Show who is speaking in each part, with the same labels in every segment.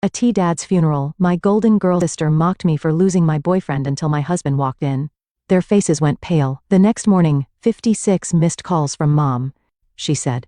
Speaker 1: A T-Dad's funeral. My golden girl sister mocked me for losing my boyfriend until my husband walked in. Their faces went pale. The next morning, 56 missed calls from Mom, she said.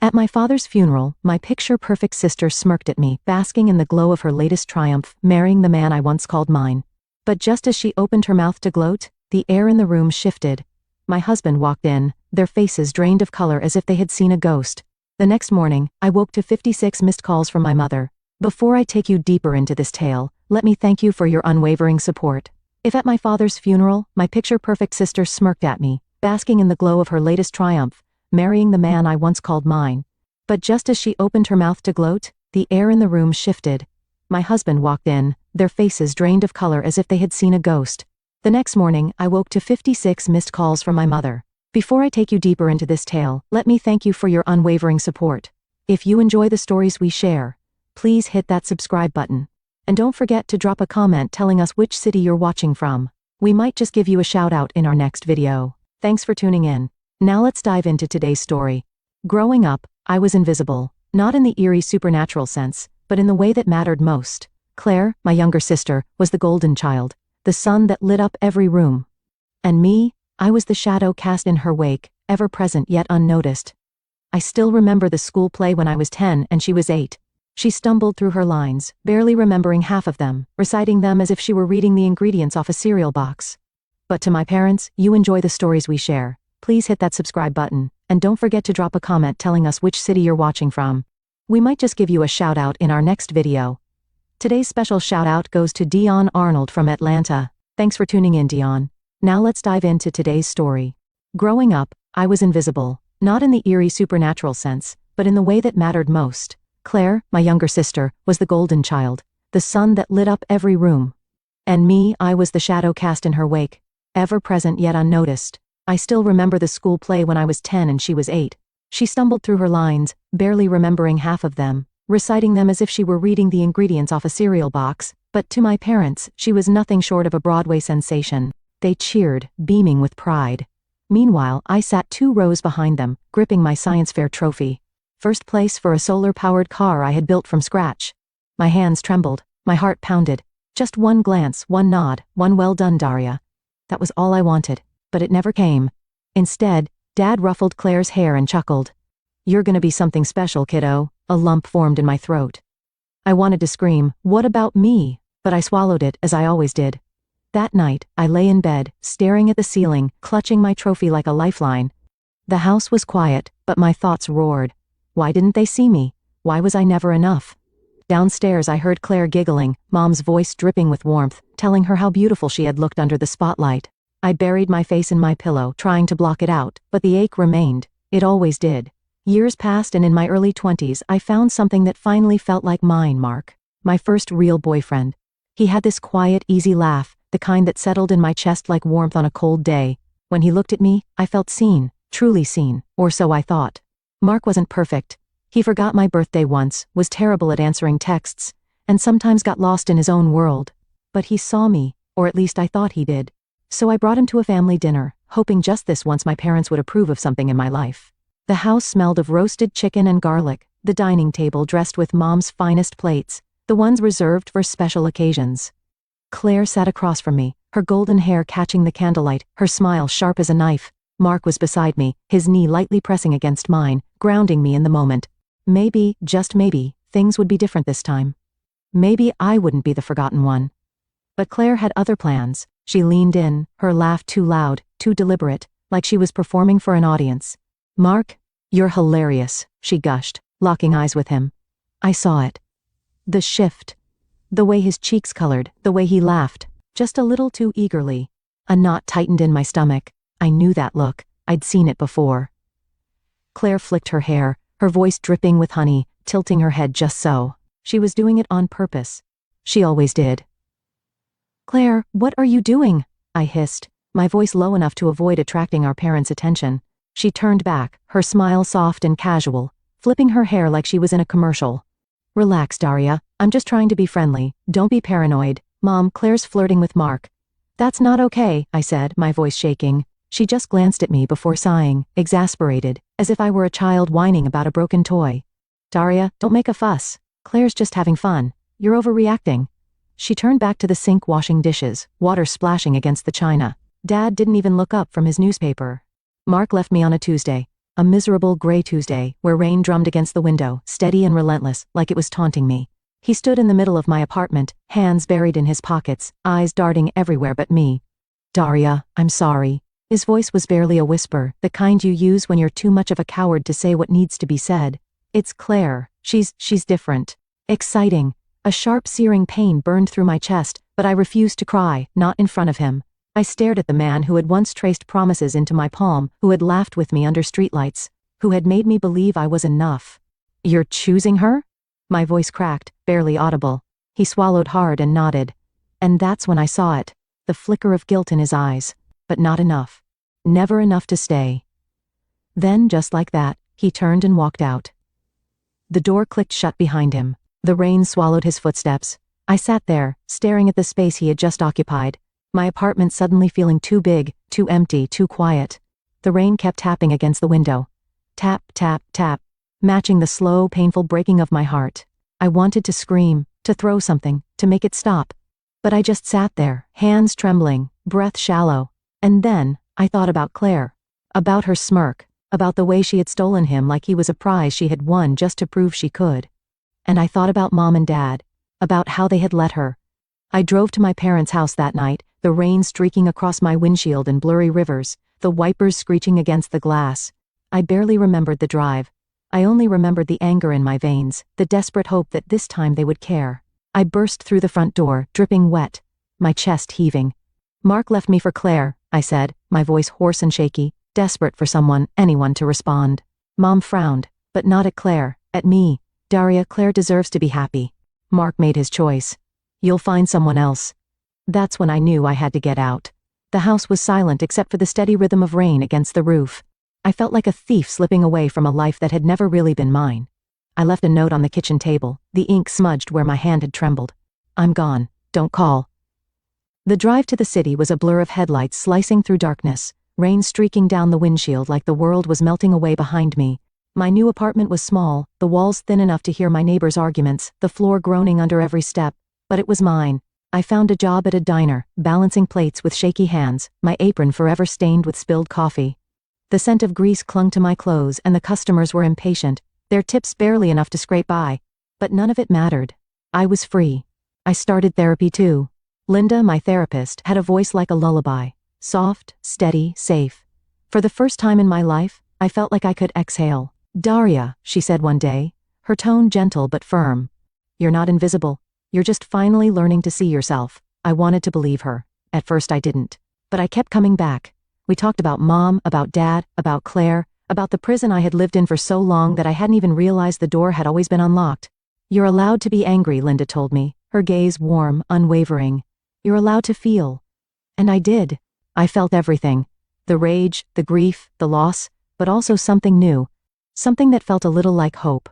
Speaker 1: At my father's funeral, my picture-perfect sister smirked at me, basking in the glow of her latest triumph, marrying the man I once called mine. But just as she opened her mouth to gloat, the air in the room shifted. My husband walked in, their faces drained of color as if they had seen a ghost. The next morning, I woke to 56 missed calls from my mother. Before I take you deeper into this tale, let me thank you for your unwavering support. If at my father's funeral, my picture-perfect sister smirked at me, basking in the glow of her latest triumph, marrying the man I once called mine. But just as she opened her mouth to gloat, the air in the room shifted. My husband walked in, their faces drained of color as if they had seen a ghost. The next morning, I woke to 56 missed calls from my mother. Before I take you deeper into this tale, let me thank you for your unwavering support. If you enjoy the stories we share, please hit that subscribe button. And don't forget to drop a comment telling us which city you're watching from. We might just give you a shout out in our next video. Thanks for tuning in. Now let's dive into today's story. Growing up, I was invisible, not in the eerie supernatural sense, but in the way that mattered most. Claire, my younger sister, was the golden child, the sun that lit up every room. And me, I was the shadow cast in her wake, ever present yet unnoticed. I still remember the school play when I was 10 and she was 8. She stumbled through her lines, barely remembering half of them, reciting them as if she were reading the ingredients off a cereal box. But to my parents, you enjoy the stories we share. Please hit that subscribe button, and don't forget to drop a comment telling us which city you're watching from. We might just give you a shout out in our next video. Today's special shout out goes to Dion Arnold from Atlanta. Thanks for tuning in, Dion. Now let's dive into today's story. Growing up, I was invisible, not in the eerie supernatural sense, but in the way that mattered most. Claire, my younger sister, was the golden child, the sun that lit up every room. And me, I was the shadow cast in her wake, ever present yet unnoticed. I still remember the school play when I was 10 and she was 8. She stumbled through her lines, barely remembering half of them, reciting them as if she were reading the ingredients off a cereal box, but to my parents, she was nothing short of a Broadway sensation. They cheered, beaming with pride. Meanwhile, I sat 2 rows behind them, gripping my science fair trophy. First place for a solar-powered car I had built from scratch. My hands trembled, my heart pounded. Just one glance, one nod, one well done, Daria. That was all I wanted. But it never came. Instead, Dad ruffled Claire's hair and chuckled. You're gonna be something special, kiddo. A lump formed in my throat. I wanted to scream, what about me? But I swallowed it, as I always did. That night, I lay in bed, staring at the ceiling, clutching my trophy like a lifeline. The house was quiet, but my thoughts roared. Why didn't they see me? Why was I never enough? Downstairs I heard Claire giggling, Mom's voice dripping with warmth, telling her how beautiful she had looked under the spotlight. I buried my face in my pillow, trying to block it out, but the ache remained. It always did. Years passed and in my early 20s I found something that finally felt like mine, Mark. My first real boyfriend. He had this quiet, easy laugh, the kind that settled in my chest like warmth on a cold day. When he looked at me, I felt seen, truly seen, or so I thought. Mark wasn't perfect. He forgot my birthday once, was terrible at answering texts, and sometimes got lost in his own world. But he saw me, or at least I thought he did. So I brought him to a family dinner, hoping just this once my parents would approve of something in my life. The house smelled of roasted chicken and garlic, the dining table dressed with Mom's finest plates, the ones reserved for special occasions. Claire sat across from me, her golden hair catching the candlelight, her smile sharp as a knife. Mark was beside me, his knee lightly pressing against mine, grounding me in the moment. Maybe, just maybe, things would be different this time. Maybe I wouldn't be the forgotten one. But Claire had other plans. She leaned in, her laugh too loud, too deliberate, like she was performing for an audience. Mark, you're hilarious, she gushed, locking eyes with him. I saw it. The shift. The way his cheeks colored, the way he laughed, just a little too eagerly. A knot tightened in my stomach. I knew that look. I'd seen it before. Claire flicked her hair, her voice dripping with honey, tilting her head just so. She was doing it on purpose. She always did. Claire, what are you doing? I hissed, my voice low enough to avoid attracting our parents' attention. She turned back, her smile soft and casual, flipping her hair like she was in a commercial. Relax, Daria. I'm just trying to be friendly. Don't be paranoid. Mom, Claire's flirting with Mark. That's not okay, I said, my voice shaking. She just glanced at me before sighing, exasperated, as if I were a child whining about a broken toy. Daria, don't make a fuss. Claire's just having fun. You're overreacting." She turned back to the sink washing dishes, water splashing against the china. Dad didn't even look up from his newspaper. Mark left me on a Tuesday. A miserable gray Tuesday, where rain drummed against the window, steady and relentless, like it was taunting me. He stood in the middle of my apartment, hands buried in his pockets, eyes darting everywhere but me. "Daria, I'm sorry." His voice was barely a whisper, the kind you use when you're too much of a coward to say what needs to be said. "It's Claire. She's different." Exciting. A sharp searing pain burned through my chest, but I refused to cry, not in front of him. I stared at the man who had once traced promises into my palm, who had laughed with me under streetlights, who had made me believe I was enough. "You're choosing her?" My voice cracked, barely audible. He swallowed hard and nodded. And that's when I saw it, the flicker of guilt in his eyes. But not enough. Never enough to stay. Then, just like that, he turned and walked out. The door clicked shut behind him. The rain swallowed his footsteps. I sat there, staring at the space he had just occupied, my apartment suddenly feeling too big, too empty, too quiet. The rain kept tapping against the window. Tap, tap, tap, matching the slow, painful breaking of my heart. I wanted to scream, to throw something, to make it stop. But I just sat there, hands trembling, breath shallow. And then, I thought about Claire. About her smirk. About the way she had stolen him like he was a prize she had won just to prove she could. And I thought about Mom and Dad. About how they had let her. I drove to my parents' house that night, the rain streaking across my windshield in blurry rivers, the wipers screeching against the glass. I barely remembered the drive. I only remembered the anger in my veins, the desperate hope that this time they would care. I burst through the front door, dripping wet, my chest heaving. "Mark left me for Claire," I said, my voice hoarse and shaky, desperate for anyone to respond. Mom frowned, but not at Claire, at me. "Daria, Claire deserves to be happy. Mark made his choice. You'll find someone else." That's when I knew I had to get out. The house was silent except for the steady rhythm of rain against the roof. I felt like a thief slipping away from a life that had never really been mine. I left a note on the kitchen table, the ink smudged where my hand had trembled. "I'm gone. Don't call." The drive to the city was a blur of headlights slicing through darkness, rain streaking down the windshield like the world was melting away behind me. My new apartment was small, the walls thin enough to hear my neighbors' arguments, the floor groaning under every step. But it was mine. I found a job at a diner, balancing plates with shaky hands, my apron forever stained with spilled coffee. The scent of grease clung to my clothes and the customers were impatient, their tips barely enough to scrape by. But none of it mattered. I was free. I started therapy too. Linda, my therapist, had a voice like a lullaby. Soft, steady, safe. For the first time in my life, I felt like I could exhale. "Daria," she said one day, her tone gentle but firm. "You're not invisible. You're just finally learning to see yourself." I wanted to believe her. At first I didn't. But I kept coming back. We talked about Mom, about Dad, about Claire, about the prison I had lived in for so long that I hadn't even realized the door had always been unlocked. "You're allowed to be angry," Linda told me, her gaze warm, unwavering. "You're allowed to feel." And I did. I felt everything. The rage, the grief, the loss, but also something new. Something that felt a little like hope.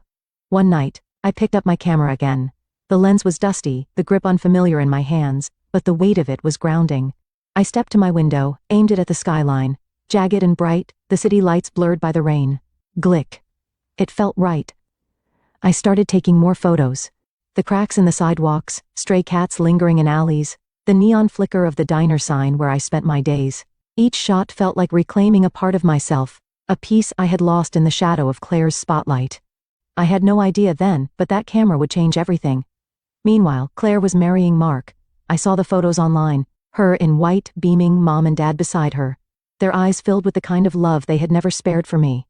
Speaker 1: One night, I picked up my camera again. The lens was dusty, the grip unfamiliar in my hands, but the weight of it was grounding. I stepped to my window, aimed it at the skyline. Jagged and bright, the city lights blurred by the rain. Glick. It felt right. I started taking more photos. The cracks in the sidewalks, stray cats lingering in alleys, the neon flicker of the diner sign where I spent my days. Each shot felt like reclaiming a part of myself, a piece I had lost in the shadow of Claire's spotlight. I had no idea then, but that camera would change everything. Meanwhile, Claire was marrying Mark. I saw the photos online, her in white, beaming, Mom and Dad beside her. Their eyes filled with the kind of love they had never spared for me.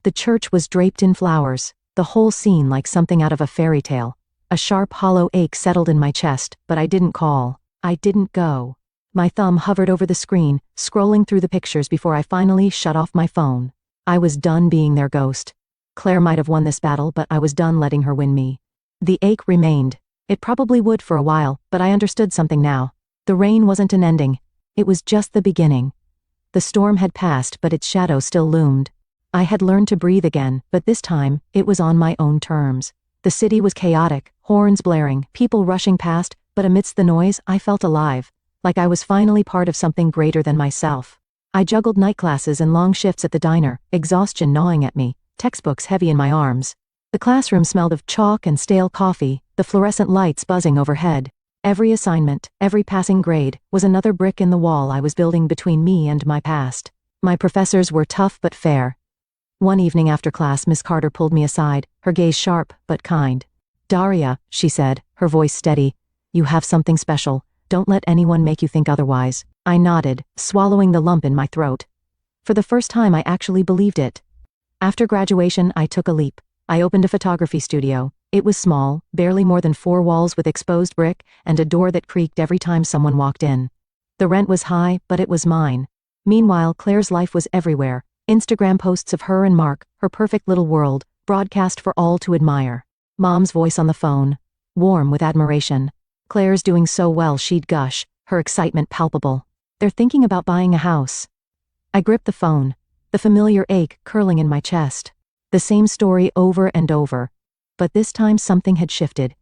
Speaker 1: The church was draped in flowers, the whole scene like something out of a fairy tale. A sharp, hollow ache settled in my chest, but I didn't call. I didn't go. My thumb hovered over the screen, scrolling through the pictures before I finally shut off my phone. I was done being their ghost. Claire might have won this battle, but I was done letting her win me. The ache remained. It probably would for a while, but I understood something now. The rain wasn't an ending. It was just the beginning. The storm had passed, but its shadow still loomed. I had learned to breathe again, but this time, it was on my own terms. The city was chaotic, horns blaring, people rushing past, but amidst the noise, I felt alive, like I was finally part of something greater than myself. I juggled night classes and long shifts at the diner, exhaustion gnawing at me, textbooks heavy in my arms. The classroom smelled of chalk and stale coffee, the fluorescent lights buzzing overhead. Every assignment, every passing grade, was another brick in the wall I was building between me and my past. My professors were tough but fair. One evening after class, Miss Carter pulled me aside, her gaze sharp but kind. "Daria," she said, her voice steady, "you have something special. Don't let anyone make you think otherwise." I nodded, swallowing the lump in my throat. For the first time, I actually believed it. After graduation, I took a leap. I opened a photography studio. It was small, barely more than 4 walls with exposed brick and a door that creaked every time someone walked in. The rent was high, but it was mine. Meanwhile, Claire's life was everywhere. Instagram posts of her and Mark, her perfect little world, broadcast for all to admire. Mom's voice on the phone, warm with admiration. "Claire's doing so well," she'd gush, her excitement palpable. "They're thinking about buying a house." I gripped the phone, the familiar ache curling in my chest. The same story over and over. But this time something had shifted.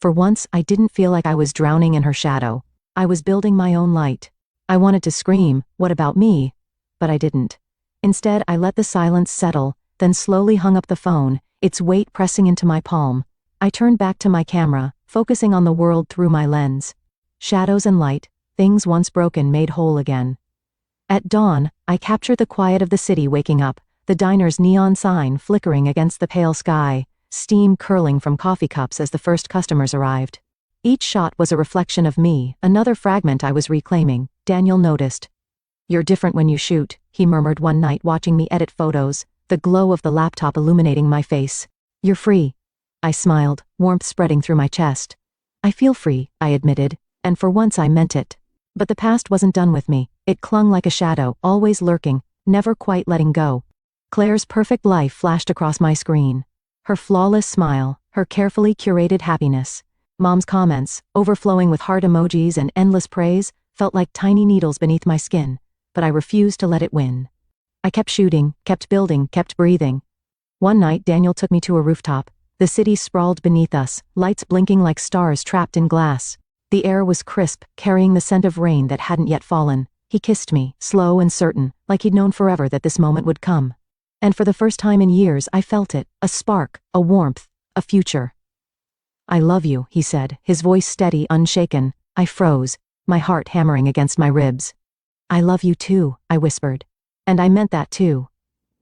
Speaker 1: For once, I didn't feel like I was drowning in her shadow. I was building my own light. I wanted to scream, "What about me?" But I didn't. Instead, I let the silence settle, then slowly hung up the phone, its weight pressing into my palm. I turned back to my camera, focusing on the world through my lens. Shadows and light, things once broken made whole again. At dawn, I captured the quiet of the city waking up, the diner's neon sign flickering against the pale sky, steam curling from coffee cups as the first customers arrived. Each shot was a reflection of me, another fragment I was reclaiming. Daniel noticed. "You're different when you shoot," he murmured one night watching me edit photos, the glow of the laptop illuminating my face. "You're free." I smiled, warmth spreading through my chest. "I feel free," I admitted, and for once I meant it. But the past wasn't done with me. It clung like a shadow, always lurking, never quite letting go. Claire's perfect life flashed across my screen. Her flawless smile, her carefully curated happiness. Mom's comments, overflowing with heart emojis and endless praise, felt like tiny needles beneath my skin, but I refused to let it win. I kept shooting, kept building, kept breathing. One night, Daniel took me to a rooftop. The city sprawled beneath us, lights blinking like stars trapped in glass. The air was crisp, carrying the scent of rain that hadn't yet fallen. He kissed me, slow and certain, like he'd known forever that this moment would come. And for the first time in years, I felt it, a spark, a warmth, a future. "I love you," he said, his voice steady, unshaken. I froze, my heart hammering against my ribs. "I love you too," I whispered. And I meant that too.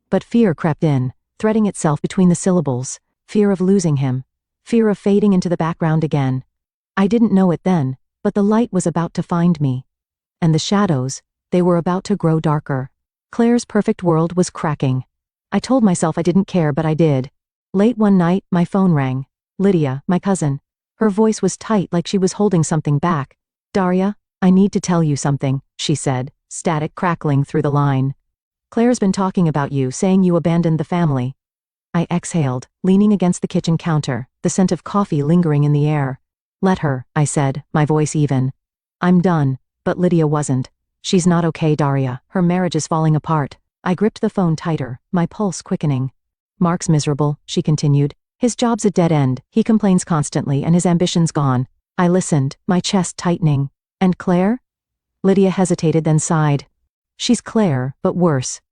Speaker 1: But fear crept in, threading itself between the syllables. Fear of losing him. Fear of fading into the background again. I didn't know it then, but the light was about to find me. And the shadows, they were about to grow darker. Claire's perfect world was cracking. I told myself I didn't care, but I did. Late one night, my phone rang. Lydia, my cousin. Her voice was tight, like she was holding something back. "Daria, I need to tell you something," she said, static crackling through the line. "Claire's been talking about you, saying you abandoned the family." I exhaled, leaning against the kitchen counter, the scent of coffee lingering in the air. "Let her," I said, my voice even. "I'm done." But Lydia wasn't. "She's not okay, Daria. Her marriage is falling apart." I gripped the phone tighter, my pulse quickening. "Mark's miserable," she continued. "His job's a dead end, he complains constantly, and his ambition's gone." I listened, my chest tightening. "And Claire?" Lydia hesitated, then sighed. "She's Claire, but worse.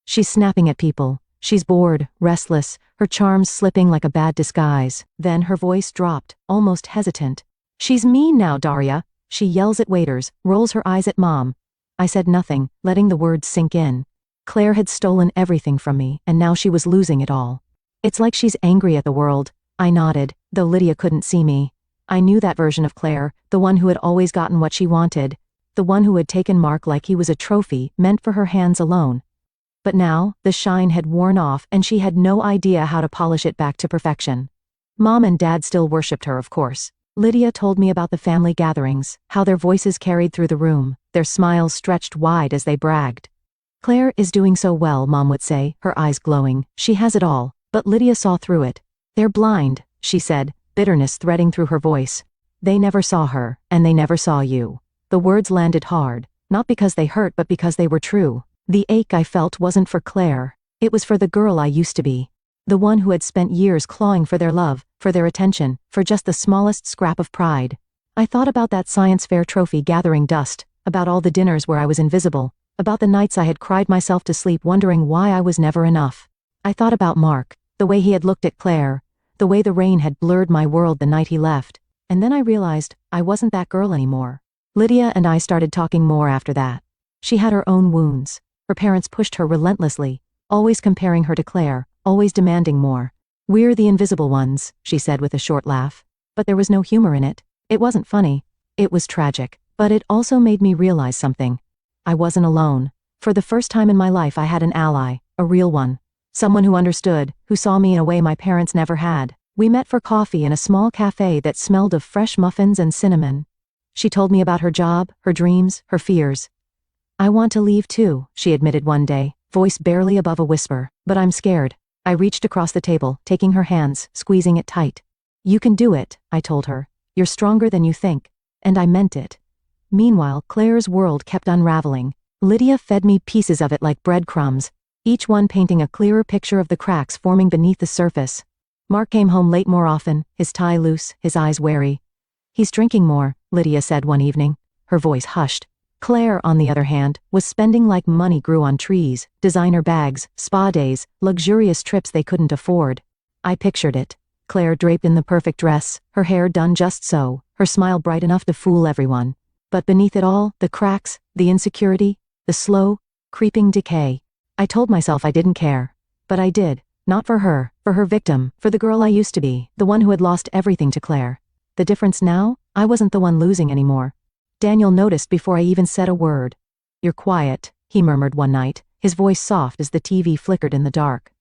Speaker 1: She's snapping at people. She's bored, restless, her charms slipping like a bad disguise." Then her voice dropped, almost hesitant. "She's mean now, Daria. She yells at waiters, rolls her eyes at Mom." I said nothing, letting the words sink in. Claire had stolen everything from me, and now she was losing it all. "It's like she's angry at the world." I nodded, though Lydia couldn't see me. I knew that version of Claire, the one who had always gotten what she wanted, the one who had taken Mark like he was a trophy meant for her hands alone. But now, the shine had worn off and she had no idea how to polish it back to perfection. Mom and Dad still worshipped her, of course. Lydia told me about the family gatherings, how their voices carried through the room, their smiles stretched wide as they bragged. "Claire is doing so well," Mom would say, her eyes glowing. "She has it all." But Lydia saw through it. "They're blind," she said, bitterness threading through her voice. "They never saw her, and they never saw you." The words landed hard, not because they hurt but because they were true. The ache I felt wasn't for Claire. It was for the girl I used to be. The one who had spent years clawing for their love, for their attention, for just the smallest scrap of pride. I thought about that science fair trophy gathering dust, about all the dinners where I was invisible, about the nights I had cried myself to sleep wondering why I was never enough. I thought about Mark, the way he had looked at Claire, the way the rain had blurred my world the night he left, and then I realized I wasn't that girl anymore. Lydia and I started talking more after that. She had her own wounds. Her parents pushed her relentlessly, always comparing her to Claire, always demanding more. "We're the invisible ones," she said with a short laugh. But there was no humor in it. It wasn't funny. It was tragic. But it also made me realize something. I wasn't alone. For the first time in my life I had an ally, a real one. Someone who understood, who saw me in a way my parents never had. We met for coffee in a small cafe that smelled of fresh muffins and cinnamon. She told me about her job, her dreams, her fears. "I want to leave too," she admitted one day, voice barely above a whisper, "but I'm scared." I reached across the table, taking her hands, squeezing it tight. "You can do it," I told her. "You're stronger than you think." And I meant it. Meanwhile, Claire's world kept unraveling. Lydia fed me pieces of it like breadcrumbs, each one painting a clearer picture of the cracks forming beneath the surface. Mark came home late more often, his tie loose, his eyes wary. "He's drinking more," Lydia said one evening. Her voice hushed. Claire, on the other hand, was spending like money grew on trees, designer bags, spa days, luxurious trips they couldn't afford. I pictured it. Claire draped in the perfect dress, her hair done just so, her smile bright enough to fool everyone. But beneath it all, the cracks, the insecurity, the slow, creeping decay. I told myself I didn't care. But I did. Not for her victim, for the girl I used to be, the one who had lost everything to Claire. The difference now? I wasn't the one losing anymore. Daniel noticed before I even said a word. "You're quiet," he murmured one night, his voice soft as the TV flickered in the dark.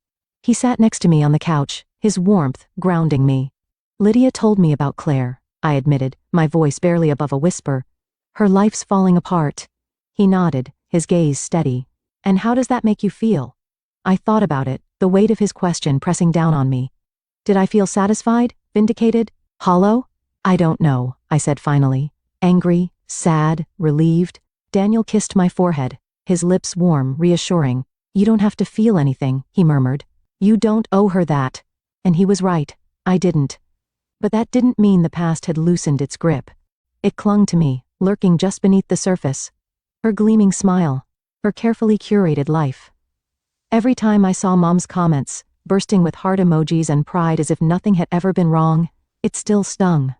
Speaker 1: He sat next to me on the couch, his warmth grounding me. "Lydia told me about Claire," I admitted, my voice barely above a whisper. "Her life's falling apart." He nodded, his gaze steady. "And how does that make you feel?" I thought about it, the weight of his question pressing down on me. Did I feel satisfied, vindicated, hollow? "I don't know," I said finally. Angry, sad, relieved. Daniel kissed my forehead, his lips warm, reassuring. "You don't have to feel anything," he murmured. "You don't owe her that." And he was right. I didn't. But that didn't mean the past had loosened its grip. It clung to me, lurking just beneath the surface. Her gleaming smile, her carefully curated life. Every time I saw Mom's comments, bursting with heart emojis and pride as if nothing had ever been wrong, it still stung.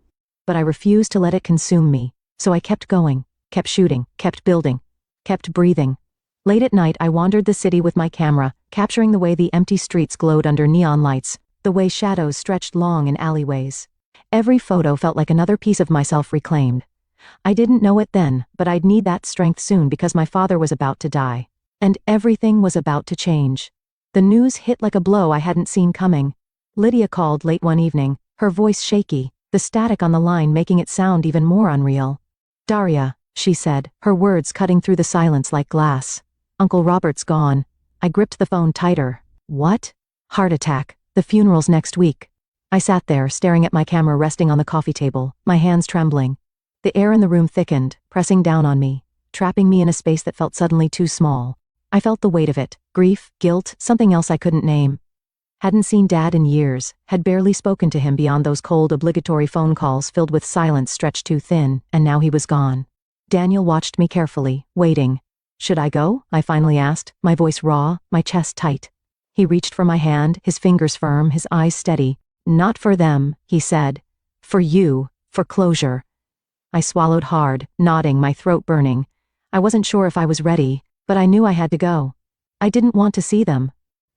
Speaker 1: But I refused to let it consume me, so I kept going, kept shooting, kept building, kept breathing. Late at night I wandered the city with my camera, capturing the way the empty streets glowed under neon lights, the way shadows stretched long in alleyways. Every photo felt like another piece of myself reclaimed. I didn't know it then, but I'd need that strength soon because my father was about to die. And everything was about to change. The news hit like a blow I hadn't seen coming. Lydia called late one evening, her voice shaky, the static on the line making it sound even more unreal. "Daria," she said, her words cutting through the silence like glass. "Uncle Robert's gone." I gripped the phone tighter. "What?" "Heart attack. The funeral's next week." I sat there, staring at my camera resting on the coffee table, my hands trembling. The air in the room thickened, pressing down on me, trapping me in a space that felt suddenly too small. I felt the weight of it, grief, guilt, something else I couldn't name. Hadn't seen Dad in years, had barely spoken to him beyond those cold obligatory phone calls filled with silence stretched too thin, and now he was gone. Daniel watched me carefully, waiting. "Should I go?" I finally asked, my voice raw, my chest tight. He reached for my hand, his fingers firm, his eyes steady. "Not for them," he said. "For you, for closure." I swallowed hard, nodding, my throat burning. I wasn't sure if I was ready, but I knew I had to go. I didn't want to see them.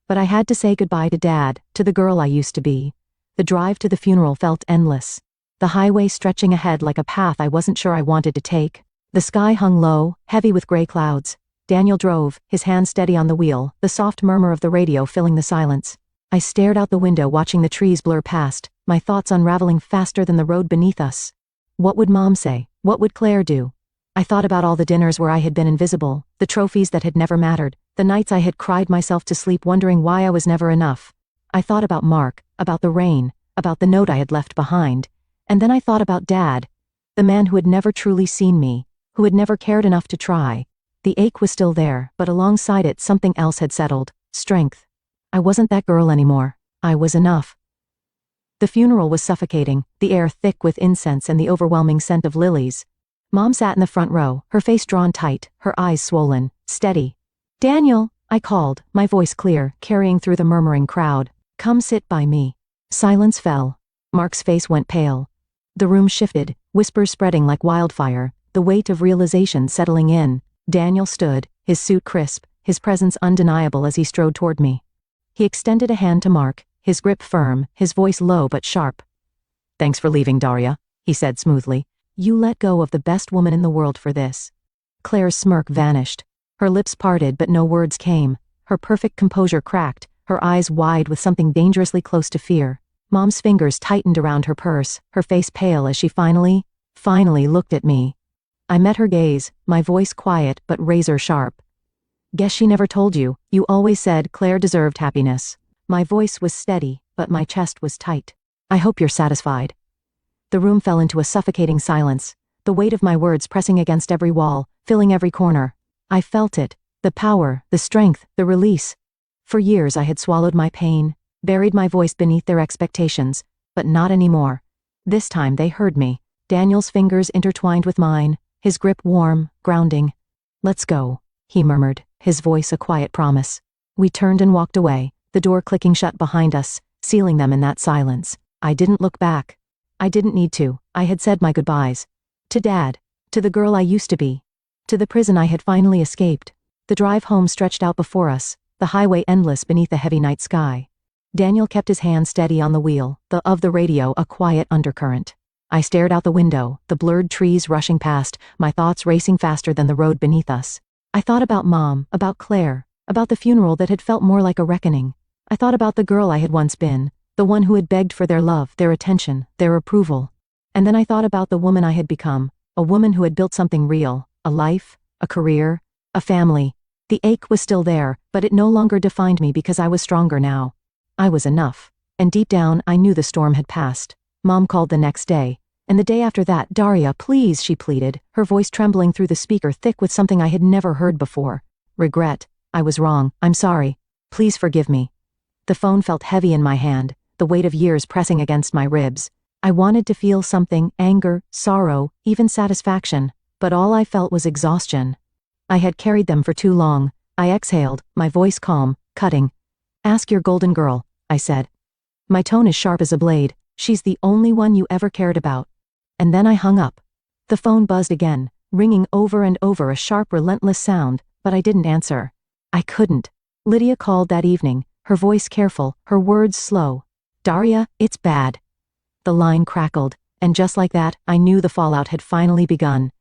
Speaker 1: But I had to say goodbye to Dad, to the girl I used to be. The drive to the funeral felt endless. The highway stretching ahead like a path I wasn't sure I wanted to take. The sky hung low, heavy with gray clouds. Daniel drove, his hand steady on the wheel, the soft murmur of the radio filling the silence. I stared out the window watching the trees blur past, my thoughts unraveling faster than the road beneath us. What would Mom say? What would Claire do? I thought about all the dinners where I had been invisible, the trophies that had never mattered, the nights I had cried myself to sleep wondering why I was never enough. I thought about Mark, about the rain, about the note I had left behind. And then I thought about Dad, the man who had never truly seen me, who had never cared enough to try. The ache was still there, but alongside it something else had settled, strength. I wasn't that girl anymore. I was enough. The funeral was suffocating, the air thick with incense and the overwhelming scent of lilies. Mom sat in the front row, her face drawn tight, her eyes swollen, steady. "Daniel," I called, my voice clear, carrying through the murmuring crowd. "Come sit by me." Silence fell. Mark's face went pale. The room shifted, whispers spreading like wildfire, the weight of realization settling in. Daniel stood, his suit crisp, his presence undeniable as he strode toward me. He extended a hand to Mark, his grip firm, his voice low but sharp. "Thanks for leaving, Daria," he said smoothly. "You let go of the best woman in the world for this." Claire's smirk vanished. Her lips parted but no words came. Her perfect composure cracked, her eyes wide with something dangerously close to fear. Mom's fingers tightened around her purse, her face pale as she finally looked at me. I met her gaze, my voice quiet but razor sharp. "Guess she never told you. You always said Claire deserved happiness." My voice was steady, but my chest was tight. "I hope you're satisfied." The room fell into a suffocating silence, the weight of my words pressing against every wall, filling every corner. I felt it, the power, the strength, the release. For years I had swallowed my pain, buried my voice beneath their expectations, but not anymore. This time they heard me. Daniel's fingers intertwined with mine, his grip warm, grounding. "Let's go," he murmured, his voice a quiet promise. We turned and walked away, the door clicking shut behind us, sealing them in that silence. I didn't look back. I didn't need to. I had said my goodbyes. To Dad, to the girl I used to be, to the prison I had finally escaped. The drive home stretched out before us, the highway endless beneath a heavy night sky. Daniel kept his hand steady on the wheel, of the radio a quiet undercurrent. I stared out the window, the blurred trees rushing past, my thoughts racing faster than the road beneath us. I thought about Mom, about Claire, about the funeral that had felt more like a reckoning. I thought about the girl I had once been, the one who had begged for their love, their attention, their approval. And then I thought about the woman I had become, a woman who had built something real, a life, a career, a family. The ache was still there, but it no longer defined me because I was stronger now. I was enough. And deep down, I knew the storm had passed. Mom called the next day. And the day after that, "Daria, please," she pleaded, her voice trembling through the speaker thick with something I had never heard before. "Regret. I was wrong. I'm sorry. Please forgive me." The phone felt heavy in my hand, the weight of years pressing against my ribs. I wanted to feel something, anger, sorrow, even satisfaction, but all I felt was exhaustion. I had carried them for too long. I exhaled, my voice calm, cutting. "Ask your golden girl," I said. My tone as sharp as a blade. "She's the only one you ever cared about." And then I hung up. The phone buzzed again, ringing over and over, a sharp, relentless sound, but I didn't answer. I couldn't. Lydia called that evening, her voice careful, her words slow. "Daria, it's bad." The line crackled, and just like that, I knew the fallout had finally begun.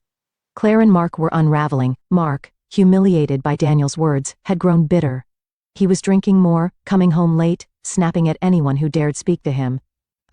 Speaker 1: Claire and Mark were unraveling. Mark, humiliated by Daniel's words, had grown bitter. He was drinking more, coming home late, snapping at anyone who dared speak to him.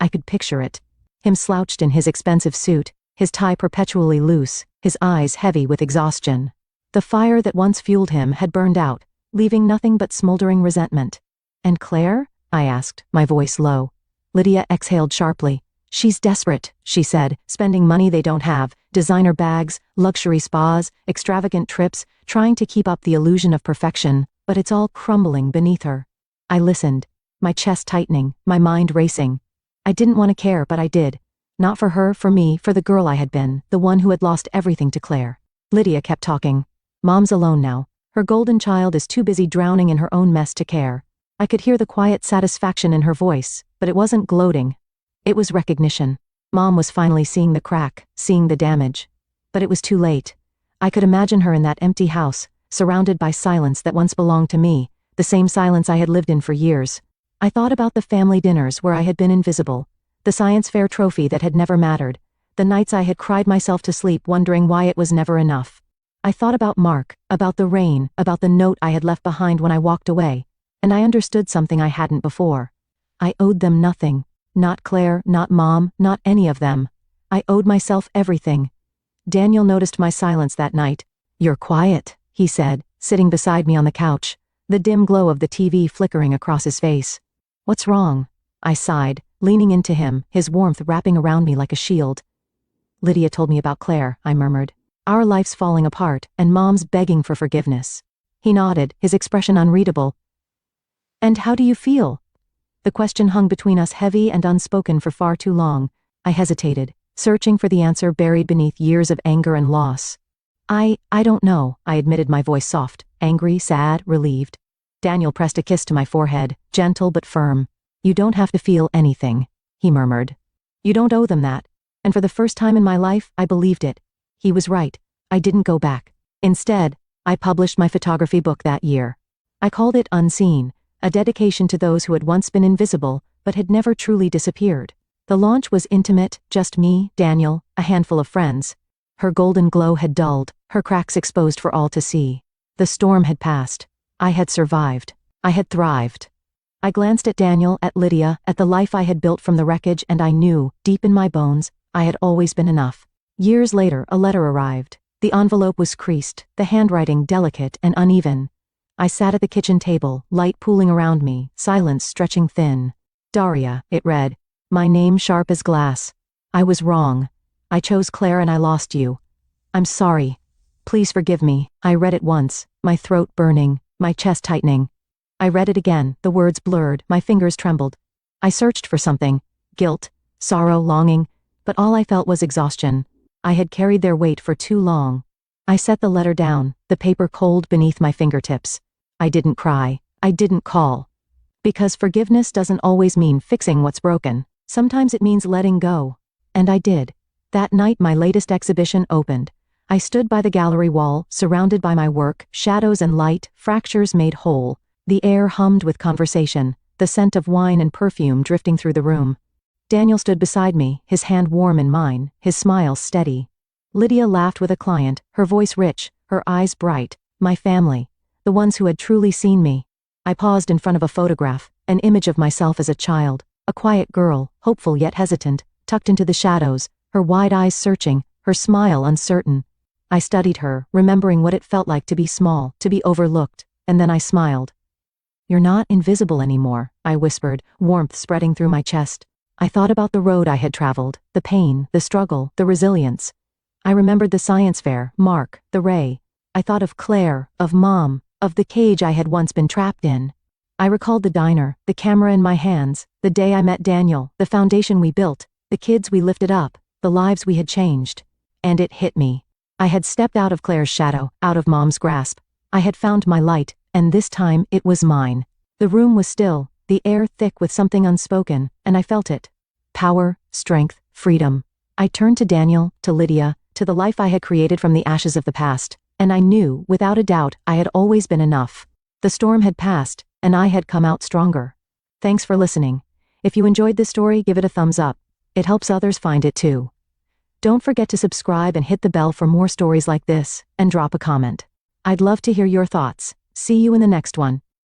Speaker 1: I could picture it. Him slouched in his expensive suit, his tie perpetually loose, his eyes heavy with exhaustion. The fire that once fueled him had burned out, leaving nothing but smoldering resentment. "And Claire?" I asked, my voice low. Lydia exhaled sharply. "She's desperate," she said, "spending money they don't have, designer bags, luxury spas, extravagant trips, trying to keep up the illusion of perfection, but it's all crumbling beneath her." I listened, my chest tightening, my mind racing. I didn't want to care, but I did. Not for her, for me, for the girl I had been, the one who had lost everything to Claire. Lydia kept talking. "Mom's alone now. Her golden child is too busy drowning in her own mess to care." I could hear the quiet satisfaction in her voice, but it wasn't gloating. It was recognition. Mom was finally seeing the crack, seeing the damage. But it was too late. I could imagine her in that empty house, surrounded by silence that once belonged to me, the same silence I had lived in for years. I thought about the family dinners where I had been invisible, the science fair trophy that had never mattered, the nights I had cried myself to sleep wondering why it was never enough. I thought about Mark, about the rain, about the note I had left behind when I walked away, and I understood something I hadn't before. I owed them nothing. Not Claire, not Mom, not any of them. I owed myself everything. Daniel noticed my silence that night. "You're quiet," he said, sitting beside me on the couch, the dim glow of the TV flickering across his face. "What's wrong?" I sighed, leaning into him, his warmth wrapping around me like a shield. "Lydia told me about Claire," I murmured. "Our life's falling apart, and Mom's begging for forgiveness." He nodded, his expression unreadable. "And how do you feel?" The question hung between us, heavy and unspoken for far too long. I hesitated, searching for the answer buried beneath years of anger and loss. I don't know," I admitted, my voice soft, angry, sad, relieved. Daniel pressed a kiss to my forehead, gentle but firm. You don't have to feel anything, he murmured. You don't owe them that. And for the first time in my life, I believed it. He was right. I didn't go back. Instead, I published my photography book that year. I called it Unseen, a dedication to those who had once been invisible, but had never truly disappeared. The launch was intimate, just me, Daniel, a handful of friends. Her golden glow had dulled, her cracks exposed for all to see. The storm had passed. I had survived. I had thrived. I glanced at Daniel, at Lydia, at the life I had built from the wreckage, and I knew, deep in my bones, I had always been enough. Years later, a letter arrived. The envelope was creased, the handwriting delicate and uneven. I sat at the kitchen table, light pooling around me, silence stretching thin. Daria, it read. My name sharp as glass. I was wrong. I chose Claire and I lost you. I'm sorry. Please forgive me. I read it once, my throat burning, my chest tightening. I read it again, the words blurred, my fingers trembled. I searched for something. Guilt, sorrow, longing, but all I felt was exhaustion. I had carried their weight for too long. I set the letter down, the paper cold beneath my fingertips. I didn't cry. I didn't call. Because forgiveness doesn't always mean fixing what's broken. Sometimes it means letting go. And I did. That night my latest exhibition opened. I stood by the gallery wall, surrounded by my work, shadows and light, fractures made whole. The air hummed with conversation, the scent of wine and perfume drifting through the room. Daniel stood beside me, his hand warm in mine, his smile steady. Lydia laughed with a client, her voice rich, her eyes bright. My family. The ones who had truly seen me. I paused in front of a photograph, an image of myself as a child, a quiet girl, hopeful yet hesitant, tucked into the shadows, her wide eyes searching, her smile uncertain. I studied her, remembering what it felt like to be small, to be overlooked, and then I smiled. You're not invisible anymore, I whispered, warmth spreading through my chest. I thought about the road I had traveled, the pain, the struggle, the resilience. I remembered the science fair, Mark, the ray. I thought of Claire, of Mom, of the cage I had once been trapped in. I recalled the diner, the camera in my hands, the day I met Daniel, the foundation we built, the kids we lifted up, the lives we had changed. And it hit me. I had stepped out of Claire's shadow, out of Mom's grasp. I had found my light, and this time it was mine. The room was still, the air thick with something unspoken, and I felt it. Power, strength, freedom. I turned to Daniel, to Lydia, to the life I had created from the ashes of the past, and I knew, without a doubt, I had always been enough. The storm had passed, and I had come out stronger. Thanks for listening. If you enjoyed this story, give it a thumbs up. It helps others find it too. Don't forget to subscribe and hit the bell for more stories like this, and drop a comment. I'd love to hear your thoughts. See you in the next one.